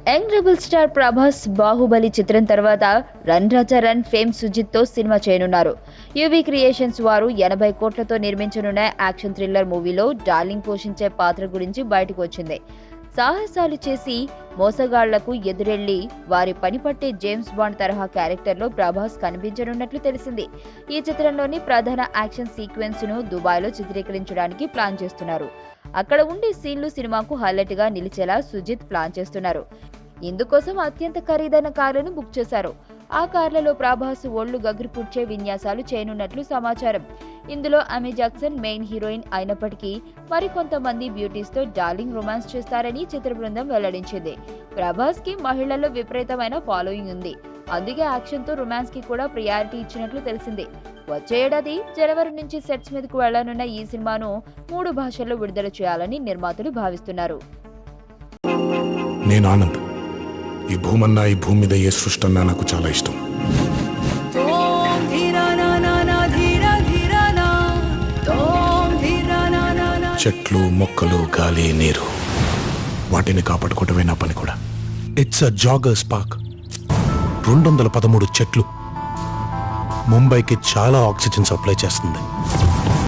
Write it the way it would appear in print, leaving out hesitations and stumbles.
Young rebel star Prabhas Baahubali చిత్రం తర్వాత run రాజా run fame సుజిత్తో cinema చేయనున్నారు. యూవీ క్రియేషన్స్ వారు 80 కోట్లతో నిర్మించనున్న యాక్షన్ థ్రిల్లర్ మూవీలో డార్లింగ్ పోషించే పాత్ర గురించి బయటకు వచ్చింది. సాహసాలు చేసి మోసగాళ్లకు ఎదురెళ్లి వారి పని పట్టే జేమ్స్ బాండ్ తరహా క్యారెక్టర్లో ప్రభాస్ కనిపించనున్నట్లు తెలిసింది. ఈ చిత్రంలోని ప్రధాన యాక్షన్ సీక్వెన్స్ ను దుబాయ్లో చిత్రీకరించడానికి ప్లాన్ చేస్తున్నారు. అక్కడ ఉండే సీన్లు సినిమాకు హైలైట్ గా నిలిచేలా సుజిత్ ప్లాన్ చేస్తున్నారు. ఇందుకోసం అత్యంత ఖరీదైన కార్లను బుక్ చేశారు. ఆ కార్లలో ప్రభాస్ ఒళ్లు గగురు పుడ్చే విన్యాసాలు చేయనున్నట్లు సమాచారం. ఇందులో అమీ జాక్సన్ మెయిన్ హీరోయిన్ అయినప్పటికీ మరికొంతమంది బ్యూటీస్ తో డార్లింగ్ రొమాన్స్ చేస్తారని చిత్ర బృందం వెల్లడించింది. ప్రభాస్ కి మహిళల్లో విపరీతమైన ఫాలోయింగ్ ఉంది. అందుకే యాక్షన్ తో రొమాన్స్ కి కూడా ప్రియారిటీ ఇచ్చినట్లు తెలిసింది. వచ్చే ఏడాది జనవరి నుంచి సెట్స్ మీదకు వెళ్లనున్న ఈ సినిమాను 3 భాషల్లో విడుదల చేయాలని నిర్మాతలు భావిస్తున్నారు. నేను ఆనంద్. ఈ భూమన్నా, ఈ భూమి మీద ఏ సృష్టి అన్నా నాకు చాలా ఇష్టం. చెట్లు, మొక్కలు, గాలి, నీరు, వాటిని కాపాడుకోవటమే నా పని కూడా. It's a joggers park. 213 చెట్లు ముంబైకి చాలా ఆక్సిజన్ సప్లై చేస్తుంది.